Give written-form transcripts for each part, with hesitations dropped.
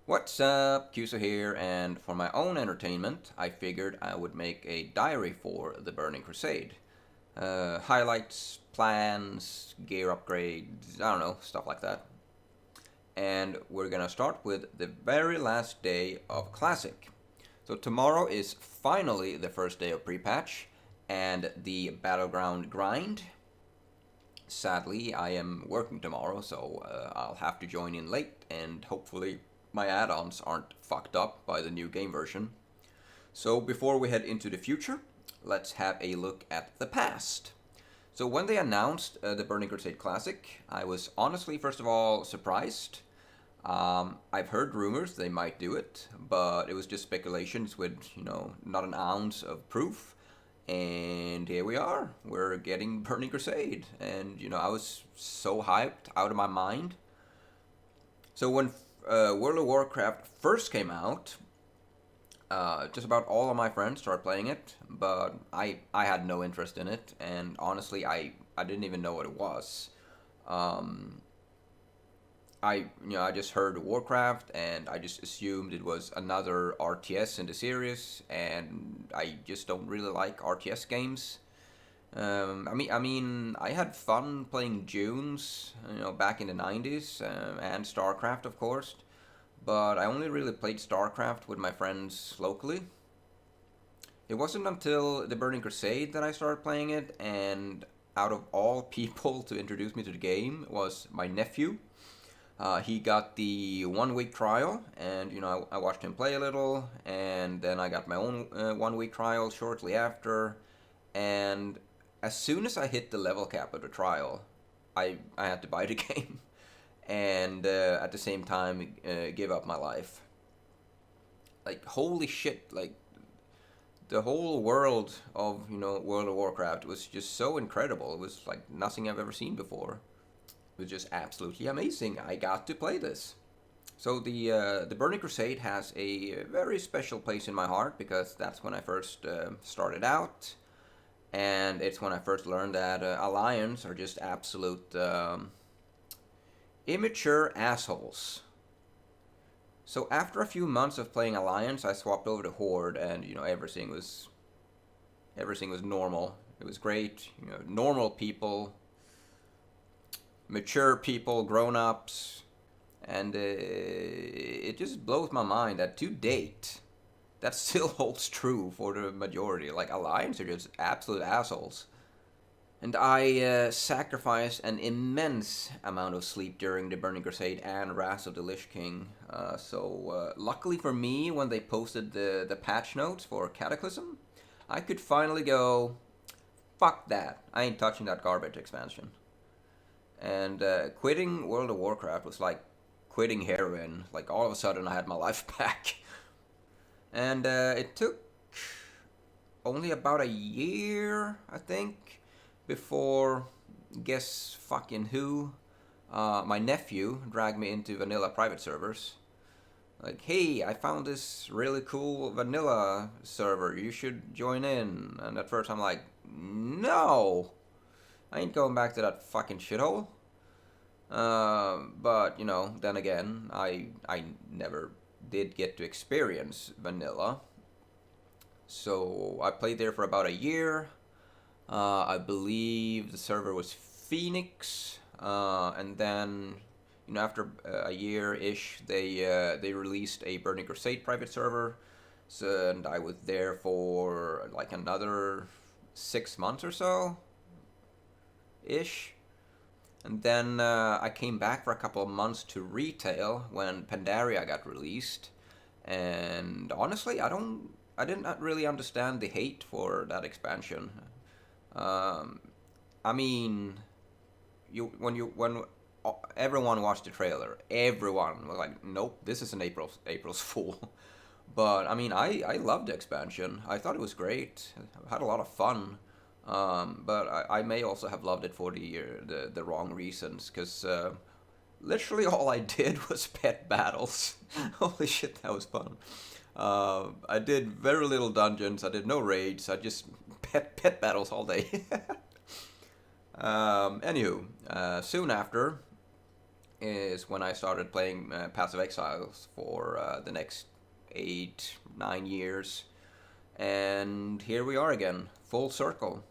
What's up, Kyuzo here, and for my own entertainment, I figured I would make a diary for the Burning Crusade. Highlights, plans, gear upgrades, I don't know, stuff like that. And we're gonna start with the very last day of Classic. So tomorrow is finally the first day of pre-patch and the Battleground grind. Sadly, I am working tomorrow, so I'll have to join in late, and hopefully my add-ons aren't fucked up by the new game version. So before we head into the future, let's have a look at the past. So when they announced the Burning Crusade Classic, I was honestly, first of all, surprised. I've heard rumors they might do it, but it was just speculations with, not an ounce of proof. And here we are. We're getting Burning Crusade. And, I was so hyped, out of my mind. So when World of Warcraft first came out, just about all of my friends started playing it, but I had no interest in it, and honestly, I didn't even know what it was. I just heard Warcraft, and I just assumed it was another RTS in the series, and I just don't really like RTS games. I had fun playing Junes, back in the 90s, and StarCraft, of course. But I only really played StarCraft with my friends locally. It wasn't until the Burning Crusade that I started playing it, and out of all people to introduce me to the game was my nephew. He got the 1 week trial, and I watched him play a little, and then I got my own 1 week trial shortly after, and as soon as I hit the level cap of the trial, I had to buy the game, and at the same time give up my life. Like, holy shit! Like, the whole world of World of Warcraft was just so incredible. It was like nothing I've ever seen before. It was just absolutely amazing. I got to play this. So the Burning Crusade has a very special place in my heart because that's when I first started out, and it's when I first learned that Alliance are just absolute immature assholes. So after a few months of playing Alliance, I swapped over to Horde, and everything was normal. It was great. Normal people, mature people, grown-ups, and it just blows my mind that to date, that still holds true for the majority. Like, Alliance are just absolute assholes. And I sacrificed an immense amount of sleep during the Burning Crusade and Wrath of the Lich King. So luckily for me, when they posted the patch notes for Cataclysm, I could finally go, fuck that, I ain't touching that garbage expansion. And quitting World of Warcraft was like quitting heroin. Like, all of a sudden I had my life back. And it took only about a year, I think, before, guess fucking who, my nephew dragged me into vanilla private servers. Like, hey, I found this really cool vanilla server, you should join in. And at first I'm like, no, I ain't going back to that fucking shithole. But then again, I never did get to experience vanilla. So I played there for about a year. I believe the server was Phoenix, and then after a year-ish, they released a Burning Crusade private server. So, and I was there for like another 6 months or so, ish. And then I came back for a couple of months to retail when Pandaria got released. And honestly, I did not really understand the hate for that expansion. When everyone watched the trailer, everyone was like, "Nope, this is an April's Fool." But I loved the expansion. I thought it was great. I had a lot of fun. But I may also have loved it for the wrong reasons, because literally all I did was pet battles. Holy shit, that was fun. I did very little dungeons. I did no raids. I just pet battles all day. Anywho, soon after, is when I started playing Path of Exiles for the next 8, 9 years. And here we are again, full circle.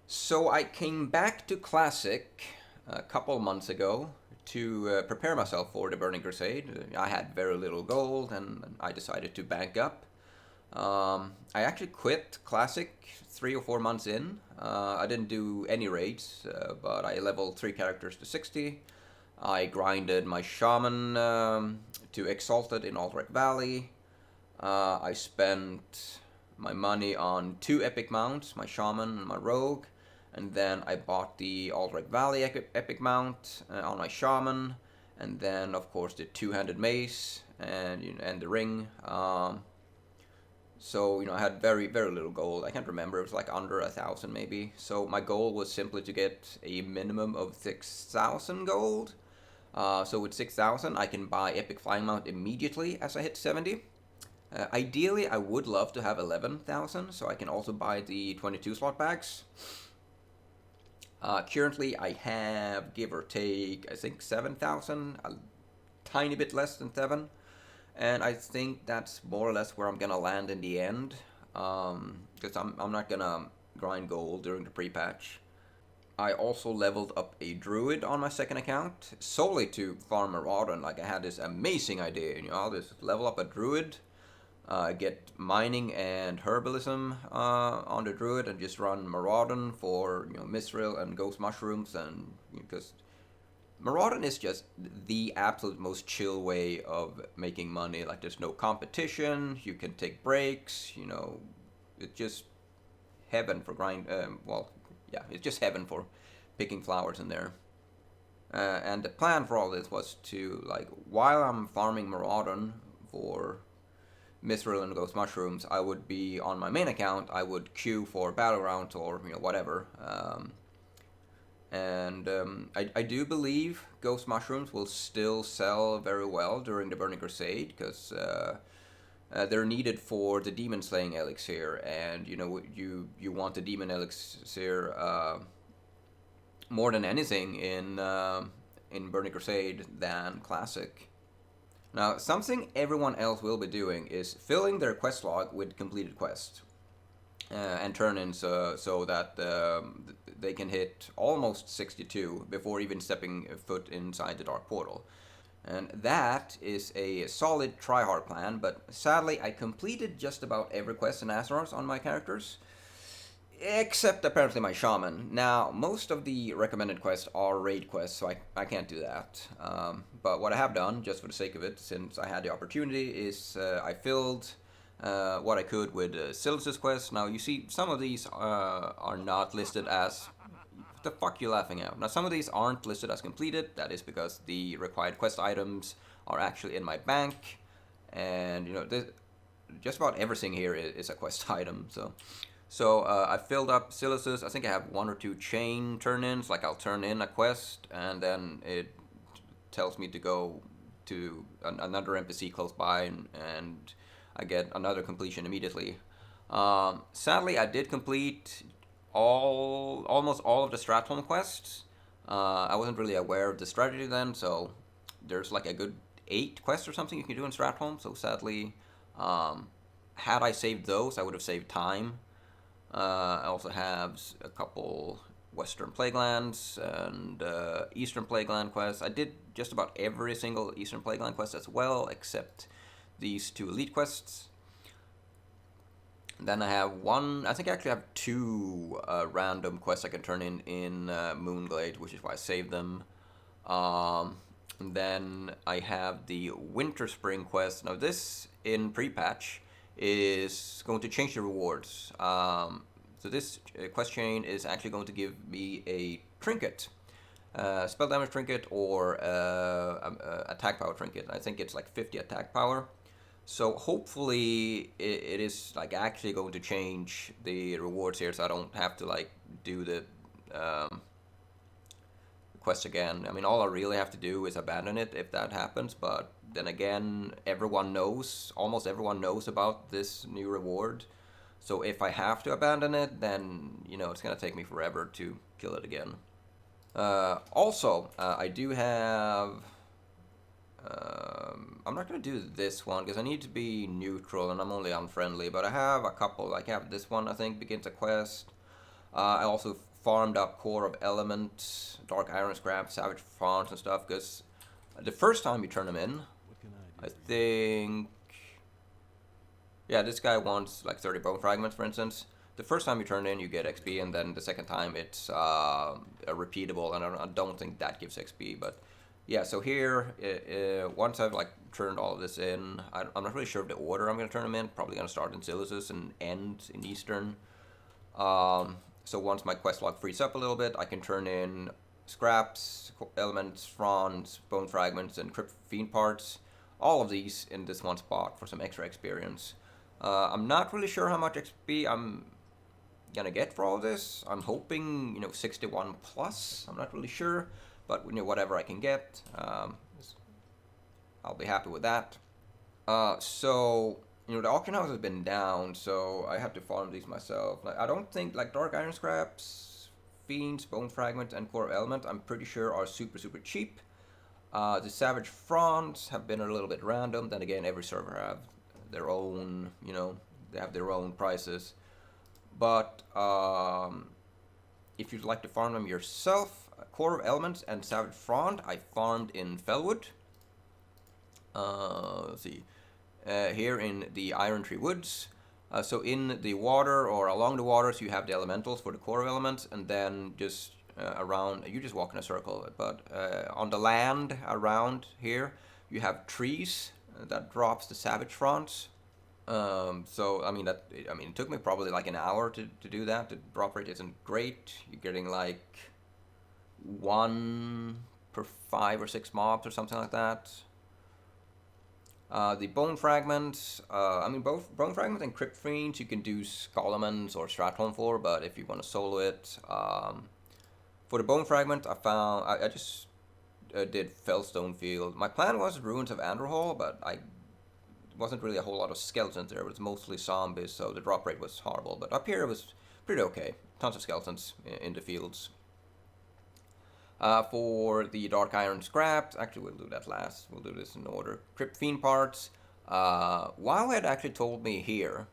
So I came back to Classic a couple months ago to prepare myself for the Burning Crusade. I had very little gold and I decided to bank up. I actually quit Classic 3 or 4 months in. I didn't do any raids, but I leveled 3 characters to 60. I grinded my Shaman to Exalted in Aldrich Valley. I spent my money on 2 epic mounts, my Shaman and my Rogue. And then I bought the Aldrich Valley epic mount on my Shaman. And then, of course, the 2-handed mace and the ring. So, I had very, very little gold. I can't remember. It was like under 1,000 maybe. So my goal was simply to get a minimum of 6,000 gold. So with 6,000, I can buy Epic Flying Mount immediately as I hit 70. Ideally, I would love to have 11,000, so I can also buy the 22 slot bags. Currently, I have, give or take, I think 7,000, a tiny bit less than 7. And I think that's more or less where I'm gonna land in the end, because I'm not gonna grind gold during the pre-patch. I also leveled up a druid on my second account, solely to farm Maraudon. Like, I had this amazing idea, I'll just level up a druid, get mining and herbalism on the druid, and just run Maraudon for Mithril and ghost mushrooms, and because Maraudon is just the absolute most chill way of making money. Like, there's no competition, you can take breaks, it's just heaven for grind. Well, yeah, it's just heaven for picking flowers in there. And the plan for all this was to, like, while I'm farming Maraudon for Mithril and Ghost Mushrooms, I would be on my main account, I would queue for Battlegrounds or, whatever. I do believe Ghost Mushrooms will still sell very well during the Burning Crusade, because they're needed for the Demon Slaying Elixir, and you want the Demon Elixir more than anything in Burning Crusade than Classic. Now, something everyone else will be doing is filling their quest log with completed quests and turn-ins, so that they can hit almost 62 before even stepping foot inside the Dark Portal. And that is a solid try-hard plan, but sadly I completed just about every quest in Azeroth on my characters, except apparently my Shaman. Now, most of the recommended quests are raid quests, so I can't do that. But what I have done, just for the sake of it, since I had the opportunity, is I filled what I could with Silas's quest. Now, you see, some of these are not listed as... What the fuck are you laughing at? Now, some of these aren't listed as completed. That is because the required quest items are actually in my bank. And, just about everything here is a quest item, So I filled up Silas's. I think I have 1 or 2 chain turn-ins. Like, I'll turn in a quest, and then it tells me to go to another NPC close by, and I get another completion immediately. Sadly, I did complete almost all of the Stratholme quests. I wasn't really aware of the strategy then, so there's like a good 8 quests or something you can do in Stratholme. So sadly, had I saved those, I would have saved time. I also have a couple Western Plaguelands and Eastern Plagueland quests. I did just about every single Eastern Plagueland quest as well, except these 2 elite quests. Then I have I think I actually have 2 random quests I can turn in Moonglade, which is why I saved them. Then I have the Winter Spring quest. Now, this in pre-patch is going to change the rewards. So this quest chain is actually going to give me a trinket, spell damage trinket, or attack power trinket. I think it's like 50 attack power. So hopefully it is like actually going to change the rewards here, so I don't have to like do the quest again. I mean, all I really have to do is abandon it if that happens, but then again, almost everyone knows about this new reward. So if I have to abandon it, then, it's going to take me forever to kill it again. Also, I do have I'm not gonna do this one because I need to be neutral and I'm only unfriendly, but I have a couple. Like I have this one, I think, begins a quest. I also farmed up Core of Element, Dark Iron Scrap, Savage Farms and stuff, because the first time you turn them in, I think... Yeah, this guy wants like 30 bone fragments, for instance. The first time you turn it in, you get XP, and then the second time it's a repeatable, and I don't think that gives XP, but... Yeah, so here, once I've like turned all of this in, I'm not really sure of the order I'm going to turn them in. Probably going to start in Silius and end in Eastern. So once my quest log frees up a little bit, I can turn in scraps, elements, fronds, bone fragments, and crypt fiend parts. All of these in this one spot for some extra experience. I'm not really sure how much XP I'm gonna get for all this. I'm hoping, 61 plus. I'm not really sure. But whatever I can get, I'll be happy with that. So the auction house has been down, so I have to farm these myself. Like, I don't think like Dark Iron Scraps, Fiends, Bone Fragment, and Core Element, I'm pretty sure are super cheap. The Savage Fronds have been a little bit random. Then again, every server have their own, they have their own prices. But if you'd like to farm them yourself, Core of Elements and Savage Frond I farmed in Fellwood. Let's see. Here in the Iron Tree Woods. So in the water or along the waters you have the elementals for the Core of Elements, and then just around, you just walk in a circle, but on the land around here you have trees that drops the Savage Fronds. So it took me probably like an hour to do that. The drop rate isn't great. You're getting like 1 per 5 or 6 mobs or something like that. The bone fragments, both bone fragments and crypt fiends you can do Scolemans or Stratholm for, but if you want to solo it, for the bone fragment I just did Fellstone Field. My plan was Ruins of Andorhall, but wasn't really a whole lot of skeletons there. It was mostly zombies, so the drop rate was horrible. But up here it was pretty okay. Tons of skeletons in the fields. For the Dark Iron Scraps, actually we'll do that last. We'll do this in order. Crypt Fiend parts. WoW had actually told me here.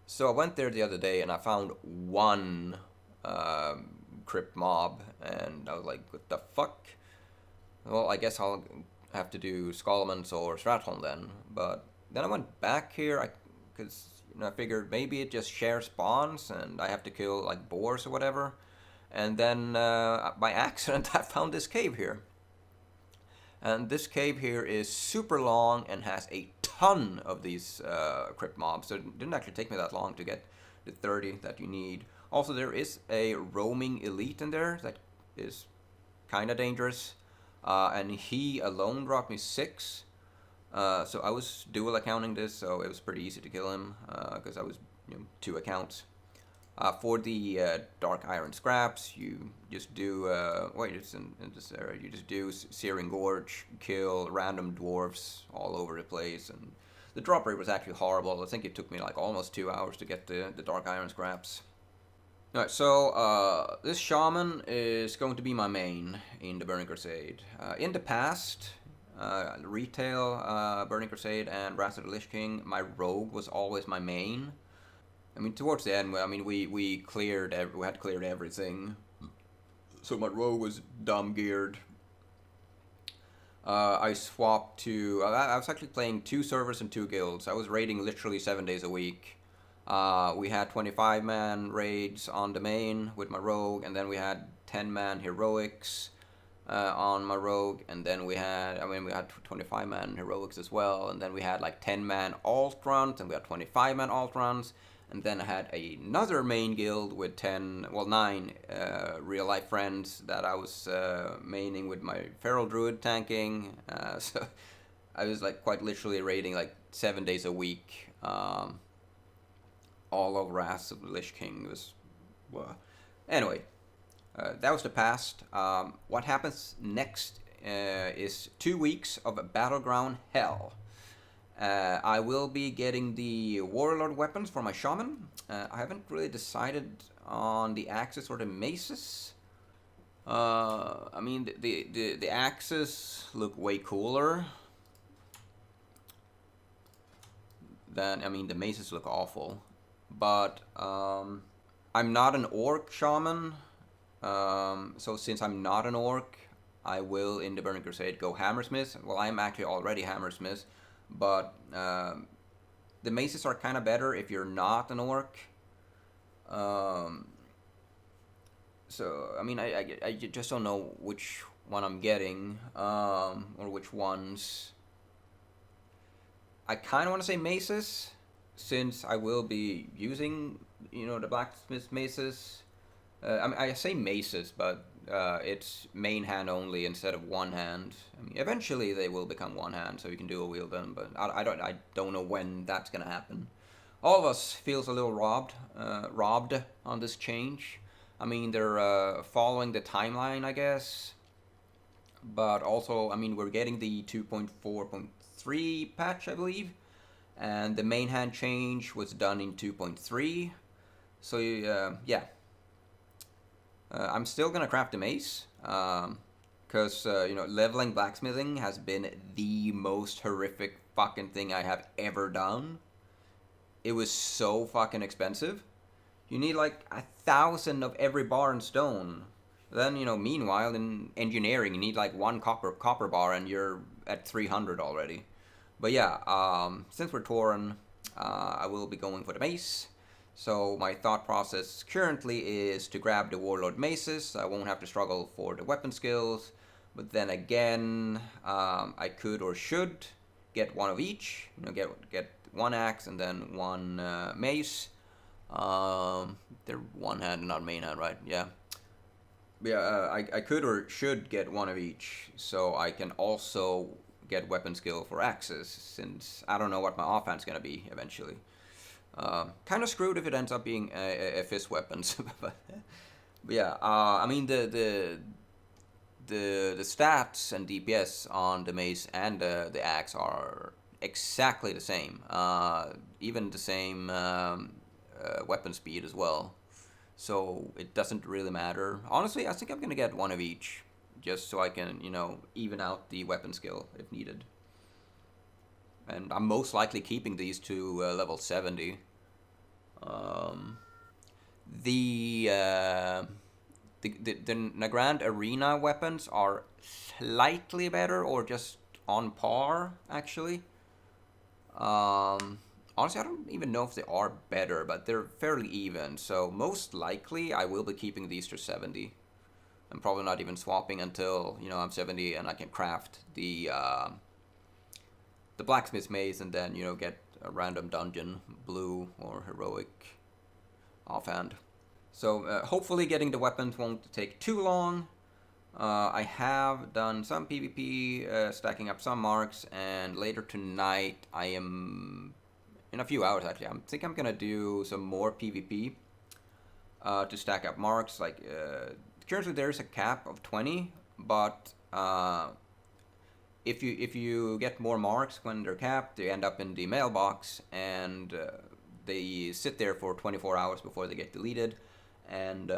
So I went there the other day and I found 1 crypt mob, and I was like, what the fuck? Well, I guess I'll have to do Scolemans or Stratholm then. But then I went back here because I figured maybe it just shares spawns and I have to kill like boars or whatever. And then by accident I found this cave here. And this cave here is super long and has a ton of these crypt mobs. So it didn't actually take me that long to get the 30 that you need. Also, there is a roaming elite in there that is kind of dangerous. And he alone dropped me 6. So I was dual accounting this, so it was pretty easy to kill him because I was 2 accounts. For the Dark Iron Scraps, you just do, it's in this area, you just do Searing Gorge, kill random dwarves all over the place, and the drop rate was actually horrible. I think it took me like almost 2 hours to get the Dark Iron Scraps. Alright, so this Shaman is going to be my main in the Burning Crusade. In the past, retail, Burning Crusade, and Wrath of the Lich King, my rogue was always my main. Towards the end, we had cleared everything. So my rogue was dumb geared. I swapped to, I was actually playing 2 servers and 2 guilds. I was raiding literally 7 days a week. We had 25-man raids on the main with my rogue, and then we had 10-man heroics on my rogue, and then we had 25-man heroics as well, and then we had like 10-man alt runs, and we had 25-man alt runs. And then I had another main guild with 9 real-life friends that I was maining with my Feral Druid tanking. So I was like quite literally raiding like 7 days a week. All of Wrath of the Lich King was... Anyway, that was the past. What happens next is 2 weeks of Battleground Hell. I will be getting the Warlord weapons for my Shaman. I haven't really decided on the axes or the maces. I mean, the axes look way cooler than, I mean, the maces look awful. But I'm not an orc shaman, so since I'm not an orc, I will, in the Burning Crusade, go Hammersmith. Well, I'm actually already Hammersmith, but the maces are kind of better if you're not an orc. So, I mean, I just don't know which one I'm getting, or which ones. I kind of want to say maces, since I will be using, the blacksmith maces. I mean, I say maces, but it's main hand only instead of one hand. I mean, eventually they will become one hand, so you can dual wield them, but I don't know when that's gonna happen. All of us feels a little robbed on this change. I mean, they're following the timeline, I guess, but also, I mean, we're getting the 2.4.3 patch, I believe, and the main hand change was done in 2.3. So yeah, I'm still gonna craft the mace, because leveling blacksmithing has been the most horrific fucking thing I have ever done. It was so fucking expensive. You need like 1,000 of every bar and stone. Then, meanwhile in engineering you need like one copper bar and you're at 300 already. But yeah, since we're Tauren, I will be going for the mace. So my thought process currently is to grab the Warlord maces. I won't have to struggle for the weapon skills. But then again, I could or should get one of each. Get one axe and then one mace. They're one hand and not main hand, right? Yeah. But yeah, I could or should get one of each, so I can also get weapon skill for axes, since I don't know what my offhand's gonna be eventually. Kind of screwed if it ends up being a fist weapons. But yeah, I mean the stats and DPS on the mace and the axe are exactly the same. Even the same weapon speed as well. So it doesn't really matter. Honestly, I think I'm gonna get one of each, just so I can, even out the weapon skill if needed. And I'm most likely keeping these to level 70. The Nagrand Arena weapons are slightly better, or just on par, actually. Honestly, I don't even know if they are better, but they're fairly even. So most likely, I will be keeping these to 70. I'm probably not even swapping until I'm 70 and I can craft the blacksmith mace and then get a random dungeon, blue or heroic offhand. So hopefully getting the weapons won't take too long. I have done some PvP, stacking up some marks, and later tonight I am, in a few hours actually, I think I'm gonna do some more PvP to stack up marks. Like currently there's a cap of 20, but if you get more marks when they're capped, they end up in the mailbox, and they sit there for 24 hours before they get deleted. And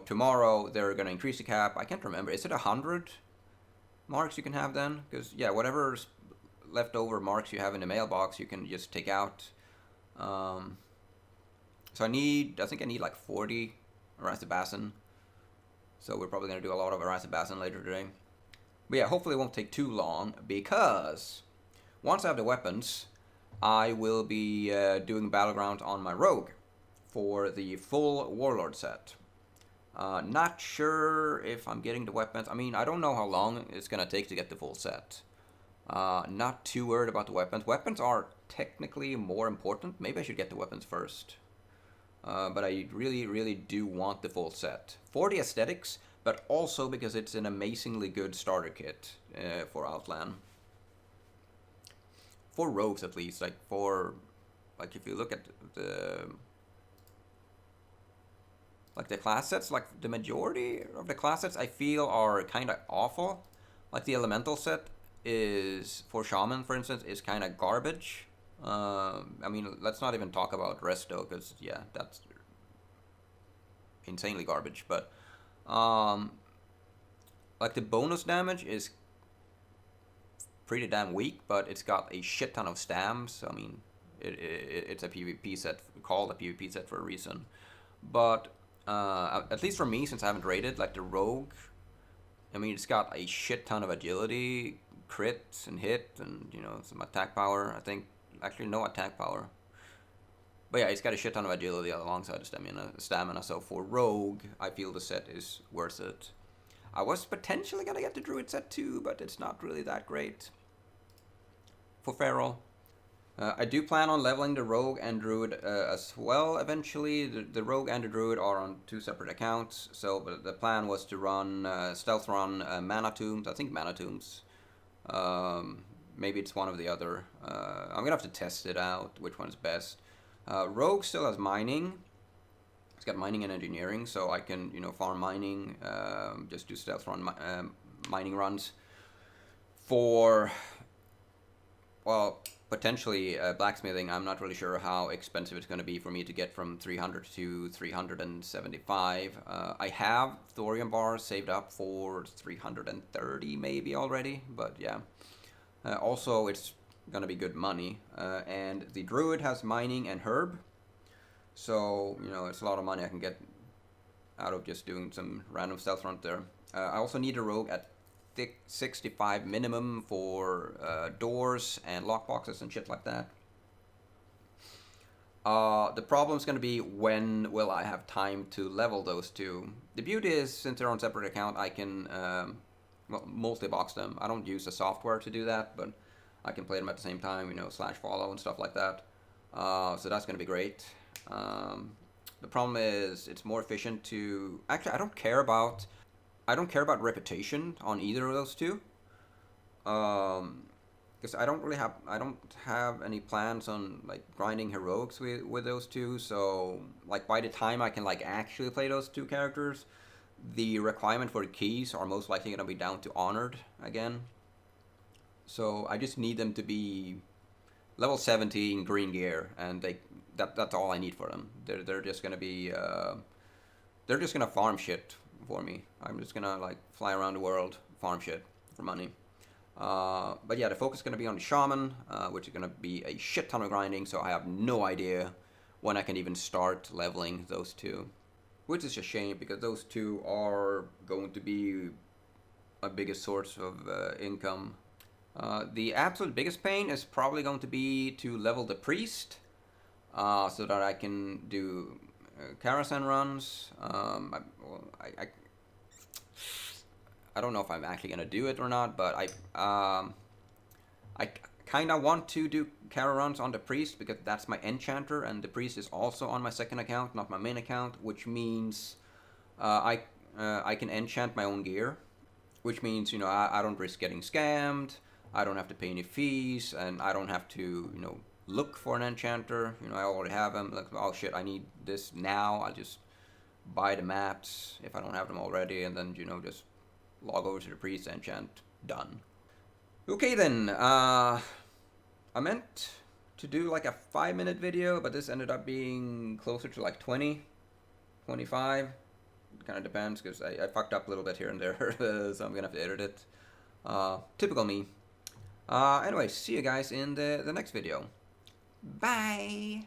tomorrow they're gonna increase the cap. I can't remember. Is it 100 marks you can have then? Because yeah, whatever's leftover marks you have in the mailbox, you can just take out. So I think I need like 40 Arathibassin. So we're probably gonna do a lot of Arathibassin later today. But yeah, hopefully it won't take too long, because once I have the weapons, I will be doing Battlegrounds on my rogue for the full Warlord set. Not sure if I'm getting the weapons. I mean, I don't know how long it's gonna take to get the full set. Not too worried about the weapons. Weapons are technically more important. Maybe I should get the weapons first. But I really, really do want the full set. For the aesthetics, but also because it's an amazingly good starter kit for Outland. For rogues at least. Like if you look at the class sets, like the majority of the class sets I feel are kind of awful. Like the elemental set is, for shaman for instance, is kind of garbage. I mean, let's not even talk about resto, because yeah, that's insanely garbage. But Like the bonus damage is pretty damn weak, but it's got a shit ton of stamps. I mean, it's a PvP set, called a PvP set for a reason. But at least for me, since I haven't raided, like the rogue, I mean, it's got a shit ton of agility, crits and hit, and some attack power. I think actually no attack power. But yeah, it's got a shit ton of agility alongside the stamina. So for rogue, I feel the set is worth it. I was potentially gonna get the druid set too, but it's not really that great. For feral, I do plan on leveling the rogue and druid as well eventually. The rogue and the druid are on 2 separate accounts, so but the plan was to run stealth run mana tombs. I think mana tombs. Maybe it's one of the other. I'm gonna have to test it out, which one's best. Rogue still has mining. It's got mining and engineering, so I can farm mining, just do stealth run mining runs for, well, potentially blacksmithing. I'm not really sure how expensive it's going to be for me to get from 300 to 375. I have thorium bars saved up for 330 maybe already, but yeah. Also, it's going to be good money. And the druid has mining and herb, so it's a lot of money I can get out of just doing some random stealth runs there. I also need a rogue at 65 minimum for doors and lockboxes and shit like that. The problem is going to be, when will I have time to level those two? The beauty is, since they're on separate account, I can multi-box them. I don't use the software to do that, but I can play them at the same time, /follow and stuff like that. So that's going to be great. The problem is, it's more efficient to... Actually, I don't care about reputation on either of those two, because I don't have any plans on like grinding heroics with those two. So like by the time I can like actually play those two characters, the requirement for the keys are most likely going to be down to honored again. So I just need them to be level 17 green gear, and that's all I need for them. They're just going to be they're just going to farm shit for me. I'm just gonna like fly around the world, farm shit for money. But yeah, the focus is gonna be on the shaman, which is gonna be a shit ton of grinding. So I have no idea when I can even start leveling those two, which is a shame because those two are going to be my biggest source of income. The absolute biggest pain is probably going to be to level the priest, so that I can do Karasan runs. I don't know if I'm actually gonna do it or not, but I kind of want to do Kara runs on the priest because that's my enchanter, and the priest is also on my second account, not my main account, which means I can enchant my own gear, which means I don't risk getting scammed. I don't have to pay any fees, and I don't have to look for an enchanter. I already have them. Like, oh shit, I need this now. I'll just buy the maps if I don't have them already, and then just log over to the priest, enchant, done. Okay then, I meant to do like a 5-minute video, but this ended up being closer to like 20, 25. It kind of depends, because I fucked up a little bit here and there, so I'm gonna have to edit it. Typical me. Anyway, see you guys in the next video. Bye!